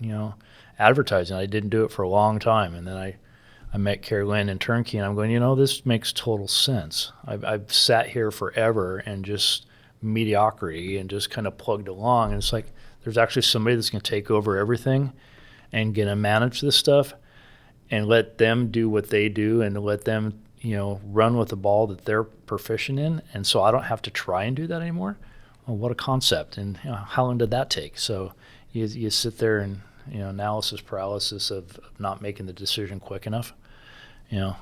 advertising, I didn't do it for a long time, and then I met Carrie-Lynn and Turnkey, and I'm going, this makes total sense. I've sat here forever and just mediocrity and just kind of plugged along, and it's like there's actually somebody that's going to take over everything and going to manage this stuff and let them do what they do and let them, run with the ball that they're proficient in. And so I don't have to try and do that anymore. Well, what a concept. And how long did that take? So you sit there and, analysis paralysis of not making the decision quick enough.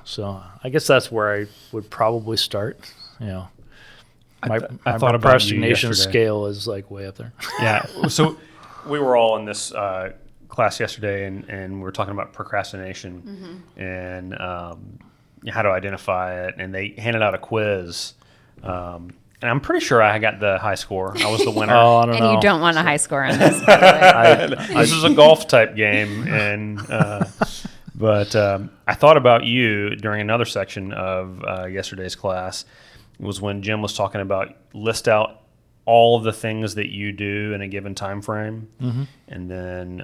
So I guess that's where I would probably start. My thought about procrastination you scale is like way up there. Yeah. So we were all in this class yesterday, and we were talking about procrastination and how to identify it. And they handed out a quiz. And I'm pretty sure I got the high score. I was the winner. I don't know. You don't want a high score on this, by the way. This is a golf type game, and but I thought about you during another section of yesterday's class. Was when Jim was talking about list out all of the things that you do in a given time frame, and then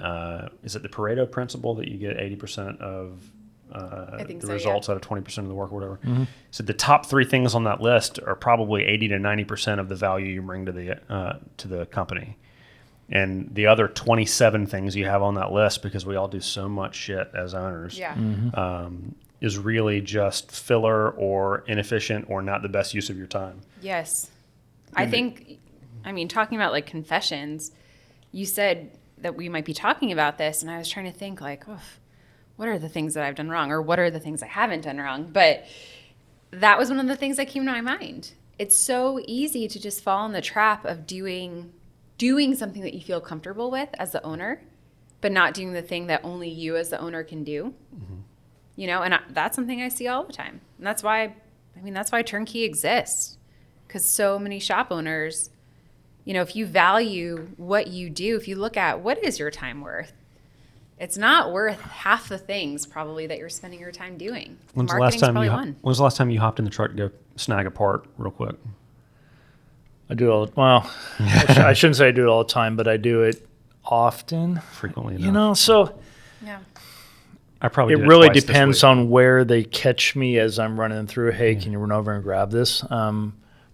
is it the Pareto principle that you get 80% of the results out of 20% of the work or whatever? So the top 3 things on that list are probably 80 to 90% of the value you bring to the company. And the other 27 things you have on that list, because we all do so much shit as owners, is really just filler or inefficient or not the best use of your time. Yes. Talking about like confessions, you said that we might be talking about this, and I was trying to think like, what are the things that I've done wrong, or what are the things I haven't done wrong? But that was one of the things that came to my mind. It's so easy to just fall in the trap of doing something that you feel comfortable with as the owner, but not doing the thing that only you as the owner can do. That's something I see all the time. And that's why Turnkey exists, because so many shop owners, if you value what you do, if you look at what is your time worth, it's not worth half the things probably that you're spending your time doing. When's the last time you hopped in the truck to go snag a part real quick? I do it all. Well, I shouldn't say I do it all the time, but I do it often. Frequently enough. So yeah. I probably it really depends on where they catch me as I'm running through. Hey, can you run over and grab this?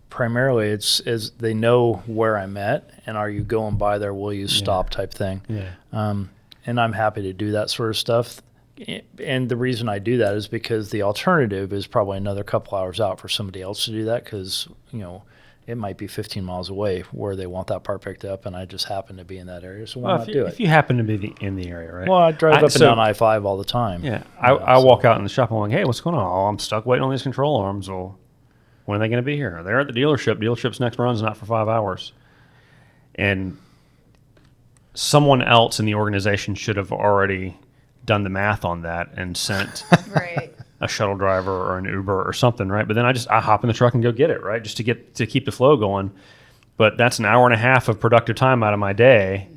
Primarily, it's as they know where I'm at, and are you going by there? Will you stop? Type thing. Yeah. And I'm happy to do that sort of stuff. And the reason I do that is because the alternative is probably another couple hours out for somebody else to do that, because it might be 15 miles away where they want that part picked up, and I just happen to be in that area, so why not do it? If you happen to be in the area, right? Well, I drive up and down I-5 all the time. Yeah, I walk out in the shop and I'm like, hey, what's going on? Oh, I'm stuck waiting on these control arms. Well, when are they going to be here? They're at the dealership. Dealership's next run's not for 5 hours. And someone else in the organization should have already done the math on that and sent Right. a shuttle driver or an Uber or something, right? But then I hop in the truck and go get it, right? Just to keep the flow going. But that's an hour and a half of productive time out of my day.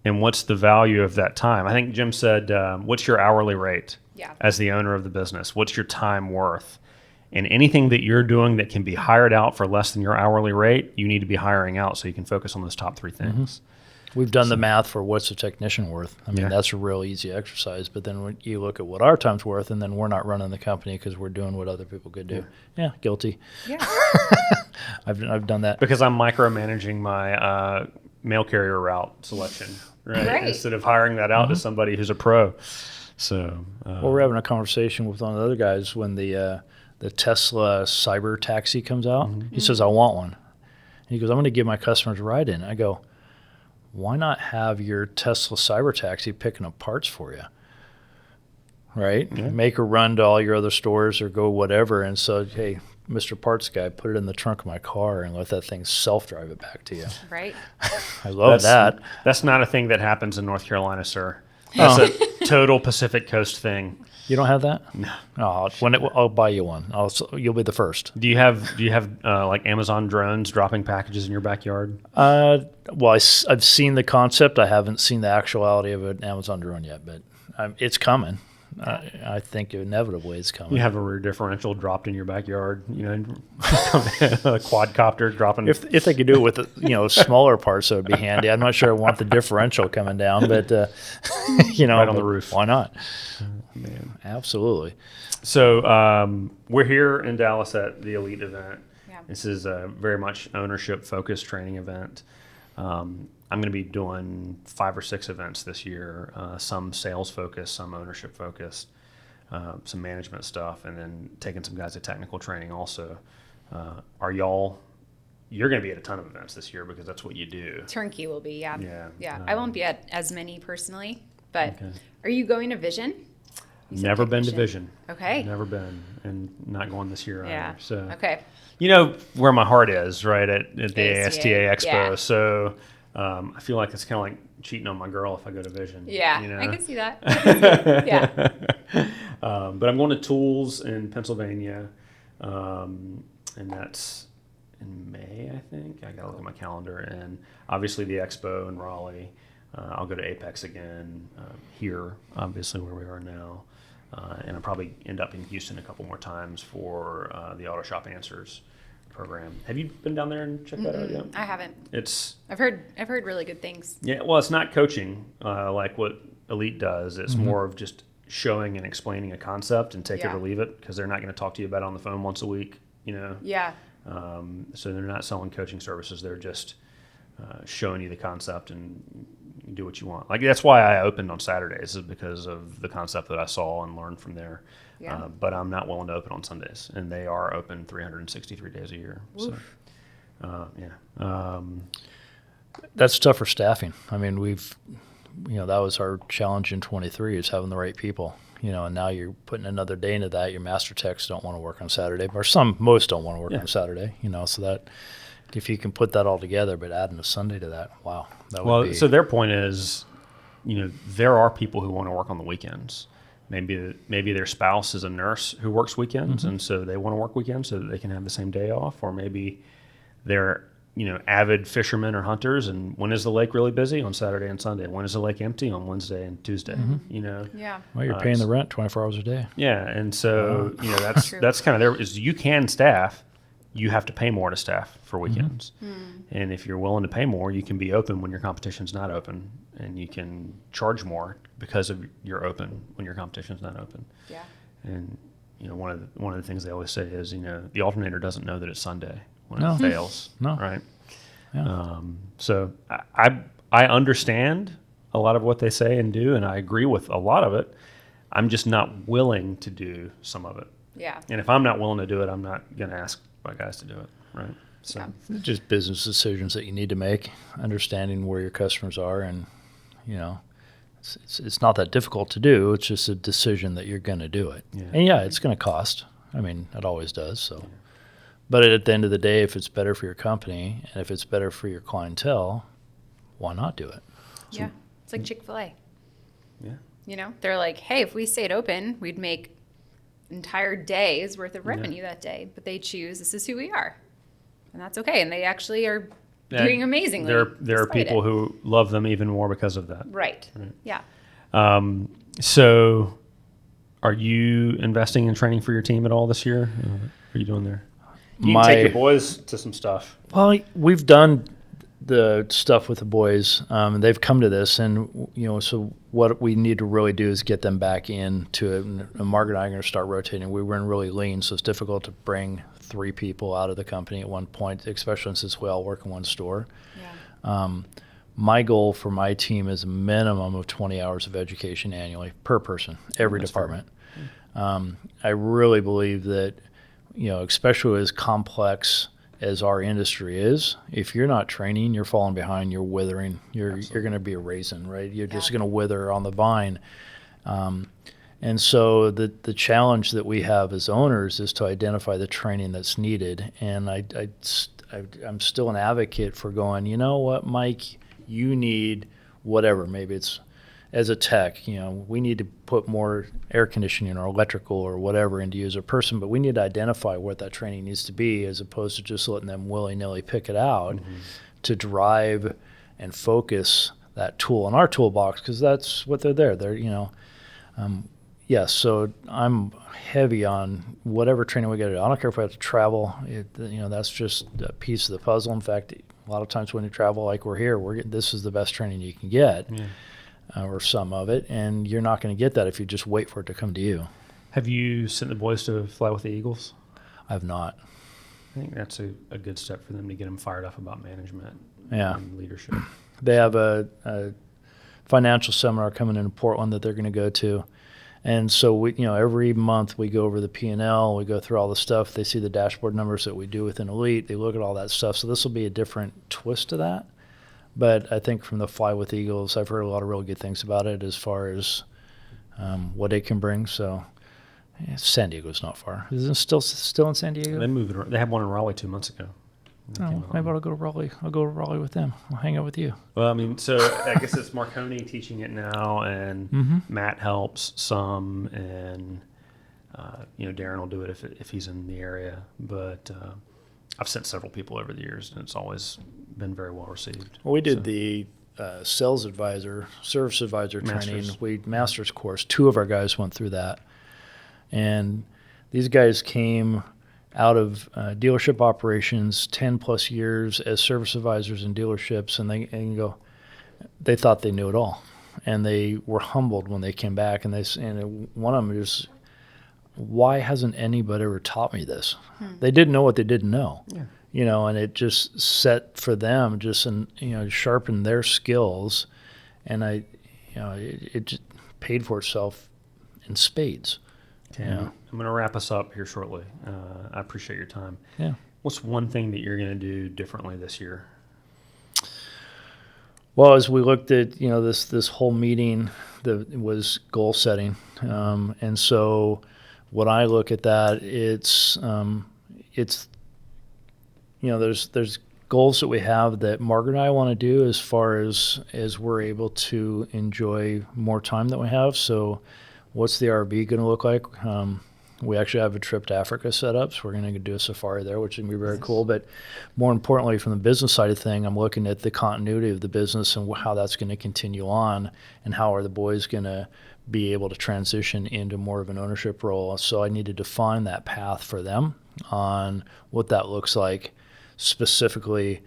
And what's the value of that time? I think Jim said, what's your hourly rate as the owner of the business? What's your time worth? And anything that you're doing that can be hired out for less than your hourly rate, you need to be hiring out so you can focus on those top 3 things. We've done the math for what's a technician worth. I mean, that's a real easy exercise. But then when you look at what our time's worth, and then we're not running the company because we're doing what other people could do. Yeah, guilty. Yeah. I've done that. Because I'm micromanaging my mail carrier route selection, right? Instead of hiring that out to somebody who's a pro. So, well, we're having a conversation with one of the other guys when the Tesla cyber taxi comes out. He says, I want one. And he goes, I'm going to give my customers a ride in. I go, why not have your Tesla cyber taxi picking up parts for you? Right? Yeah. Make a run to all your other stores or go whatever. And so, hey, Mr. Parts Guy, put it in the trunk of my car and let that thing self-drive it back to you. Right. I love that. That's not a thing that happens in North Carolina, sir. That's a total Pacific Coast thing. You don't have that? No. Oh, I'll buy you one. You'll be the first. Do you have like Amazon drones dropping packages in your backyard? Well, I've seen the concept. I haven't seen the actuality of an Amazon drone yet, but it's coming. I think inevitably it's coming. You have a rear differential dropped in your backyard, a quadcopter dropping. If they could do it with smaller parts, that would be handy. I'm not sure I want the differential coming down, but right on the roof. Why not? Man. Absolutely. So we're here in Dallas at the Elite event. Yeah. This is a very much ownership focused training event. I'm going to be doing 5 or 6 events this year, some sales focused, some ownership focused, some management stuff, and then taking some guys to technical training also. You're going to be at a ton of events this year because that's what you do. Turnkey will be, yeah. Yeah. Yeah. I won't be at as many personally, but Are you going to Vision? Never been to Vision. Okay. Never been, and not going this year either. So, okay. You know where my heart is, right, at the ASTA Expo. Yeah. So I feel like it's kind of like cheating on my girl if I go to Vision. Yeah, you know? I can see that. Yeah. But I'm going to Tools in Pennsylvania, and that's in May, I think. I got to look at my calendar. And obviously the Expo in Raleigh. I'll go to Apex again here, obviously where we are now. And I'll probably end up in Houston a couple more times for the Auto Shop Answers program. Have you been down there and checked that out yet? I haven't. I've heard really good things. Yeah, well, it's not coaching like what Elite does. It's more of just showing and explaining a concept and take it or leave it, because they're not going to talk to you about it on the phone once a week, Yeah. So they're not selling coaching services. They're just showing you the concept and you do what you want. Like, that's why I opened on Saturdays, is because of the concept that I saw and learned from there. Yeah. But I'm not willing to open on Sundays, and they are open 363 days a year. Oof. So, That's tough for staffing. I mean, that was our challenge in 23, is having the right people. And now you're putting another day into that. Your master techs don't want to work on Saturday, or most don't want to work on Saturday. So that, if you can put that all together, but adding a Sunday to that, wow, that would be. So their point is, there are people who want to work on the weekends. Maybe their spouse is a nurse who works weekends, and so they want to work weekends so that they can have the same day off. Or maybe they're avid fishermen or hunters, and when is the lake really busy? On Saturday and Sunday. When is the lake empty? On Wednesday and Tuesday. Yeah. Well, you're paying the rent 24 hours a day. Yeah, and so True. that's kind of there. Is you can staff. You have to pay more to staff for weekends. And if you're willing to pay more, you can be open when your competition's not open, and you can charge more because of you're open when your competition's not open. Yeah. And one of the things they always say is the alternator doesn't know that it's Sunday when No. it fails. No. Right. Yeah. So I understand a lot of what they say and do, and I agree with a lot of it. I'm just not willing to do some of it. Yeah. And if I'm not willing to do it, I'm not going to ask my guys to do it, right? So Just business decisions that you need to make, understanding where your customers are, and it's not that difficult to do. It's just a decision that you're going to do it. Yeah. And it's going to cost. I mean, it always does. So, but at the end of the day, if it's better for your company and if it's better for your clientele, why not do it? Yeah. It's like Chick-fil-A. yeah, They're like, hey, if we stayed open, we'd make entire days worth of revenue that day. But they choose, this is who we are. And that's okay. And they actually are doing amazingly. There are people who love them even more because of that. Right. Yeah. So are you investing in training for your team at all this year? What are you doing there? You can take your boys to some stuff. Well, we've done the stuff with the boys, and they've come to this, and so what we need to really do is get them back into it. And Margaret and I are going to start rotating. We run really lean, so it's difficult to bring 3 people out of the company at one point, especially since we all work in one store. Yeah. My goal for my team is a minimum of 20 hours of education annually per person, every department. I really believe that, especially as complex as our industry is, if you're not training, you're falling behind, you're withering, you're going to be a raisin, right? You're just going to wither on the vine. And so the challenge that we have as owners is to identify the training that's needed. And I'm still an advocate for going, you know what, Mike, you need whatever. Maybe it's as a tech, we need to put more air conditioning or electrical or whatever into you as a person, but we need to identify what that training needs to be as opposed to just letting them willy-nilly pick it out to drive and focus that tool in our toolbox, because that's what they're there. Yes, so I'm heavy on whatever training we get to do. I don't care if we have to travel. That's just a piece of the puzzle. In fact, a lot of times when you travel like we're here, this is the best training you can get. Yeah. Or some of it, and you're not going to get that if you just wait for it to come to you. Have you sent the boys to fly with the Eagles? I have not. I think that's a good step for them to get them fired up about management and leadership. They have a financial seminar coming in Portland that they're going to go to. And so we, every month we go over the P&L, we go through all the stuff. They see the dashboard numbers that we do within Elite. They look at all that stuff. So this will be a different twist to that. But I think from the Fly with Eagles, I've heard a lot of really good things about it as far as what it can bring. So San Diego's not far. Is it still in San Diego? They moved it. They had one in Raleigh 2 months ago. Maybe I'll go to Raleigh. I'll go to Raleigh with them. I'll hang out with you. Well, so I guess it's Marconi teaching it now, and Matt helps some, and Darren will do it if he's in the area. But I've sent several people over the years, and it's always been very well received. Well, we did the sales advisor, service advisor training. Master's course. 2 of our guys went through that, and these guys came out of dealership operations, 10 plus years as service advisors in dealerships, and they thought they knew it all, and they were humbled when they came back. And one of them is, why hasn't anybody ever taught me this? They didn't know what they didn't know. Yeah. And it just set for them, sharpened their skills, and it just paid for itself in spades. Okay. I'm going to wrap us up here shortly. I appreciate your time. Yeah. What's one thing that you're going to do differently this year? Well, as we looked at this whole meeting, that was goal setting, and so when I look at that, it's there's goals that we have that Margaret and I want to do as far as we're able to enjoy more time that we have. So what's the RV going to look like? We actually have a trip to Africa set up, so we're going to do a safari there, which is going to be very cool. But more importantly, from the business side of thing, I'm looking at the continuity of the business and how that's going to continue on, and how are the boys going to be able to transition into more of an ownership role. So I need to define that path for them on what that looks like, specifically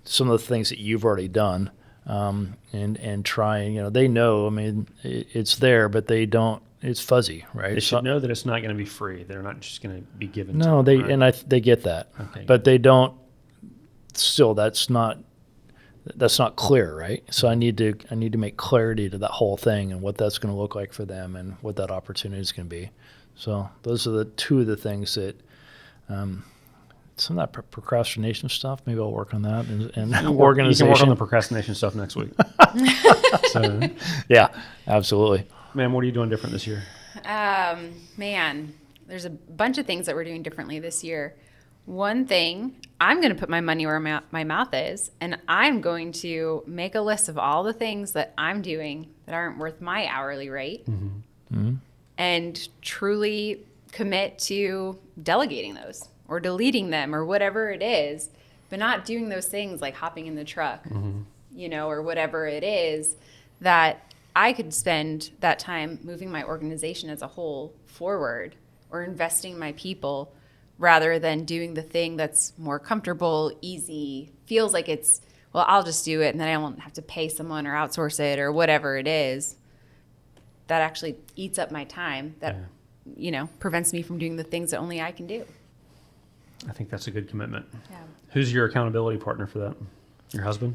some of the things that you've already done, and trying, they know, it's there, but they don't, it's fuzzy, right? They should know that it's not going to be free. They're not just going to be given to them, right? And they get that. Okay. But they don't, still, that's not clear, right? So I need to make clarity to that whole thing and what that's going to look like for them and what that opportunity is going to be. So those are the 2 of the things that, some of that procrastination stuff, maybe I'll work on that, and organization. You can work on the procrastination stuff next week. So, yeah, absolutely. Man, what are you doing different this year? There's a bunch of things that we're doing differently this year. One thing, I'm going to put my money where my mouth is, and I'm going to make a list of all the things that I'm doing that aren't worth my hourly rate, and truly commit to delegating those or deleting them or whatever it is, but not doing those things like hopping in the truck, or whatever it is, that I could spend that time moving my organization as a whole forward or investing in my people, rather than doing the thing that's more comfortable, easy, feels like it's, well, I'll just do it and then I won't have to pay someone or outsource it or whatever it is. That actually eats up my time, that prevents me from doing the things that only I can do. I think that's a good commitment. Yeah. Who's your accountability partner for that? Your husband?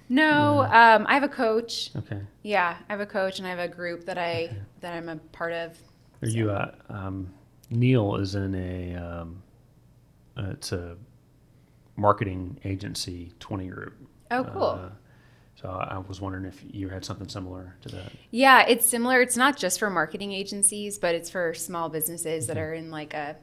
No, I have a coach. Okay. Yeah, I have a coach and I have a group that I'm a part of. Are you Neil is in it's a marketing agency 20 group. Oh, cool. So I was wondering if you had something similar to that. Yeah, it's similar. It's not just for marketing agencies, but it's for small businesses that are in like a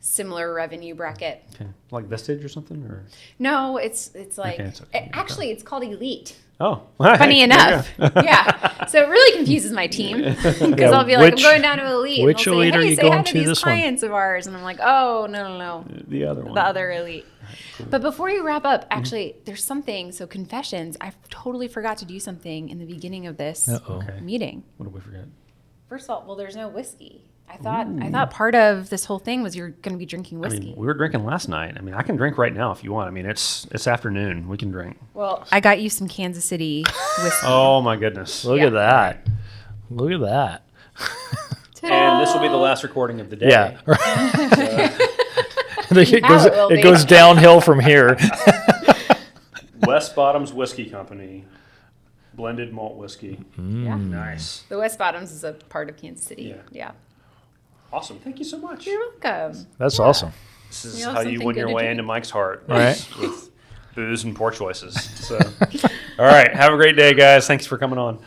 similar revenue bracket. Okay. Like Vestige or something, or No, it's like Okay, it's okay. actually it's called Elite. oh, Funny hey, there you enough, go. yeah. So it really confuses my team because Yeah, I'll be like, which- I'm going down to Elite. which and they'll Elite say, are hey, you say going hi to these this one? clients of ours, and I'm like, oh no, The other one. the other Elite. But before you wrap up, actually, there's something. So confessions, I totally forgot to do something in the beginning of this Uh-oh. Okay. meeting. What did we forget? First of all, well, there's no whiskey. I thought part of this whole thing was you're going to be drinking I whiskey. mean, we were drinking last night. I mean, I can drink right now if you want. I mean, it's afternoon. We can drink. Well, I got you some Kansas City whiskey. Oh my goodness. Look Yeah. at that. Look at that. And this will be the last recording of the day. Yeah. it Now it will be. goes downhill from here. West Bottoms Whiskey Company, blended malt whiskey. Yeah. Nice. The West Bottoms is a part of Kansas City. Yeah. Awesome. Thank you so much. You're welcome. That's awesome. This is You know, how you something win good your to way drink. into Mike's heart. Right. is with booze and poor choices. So, all right. Have a great day, guys. Thanks for coming on.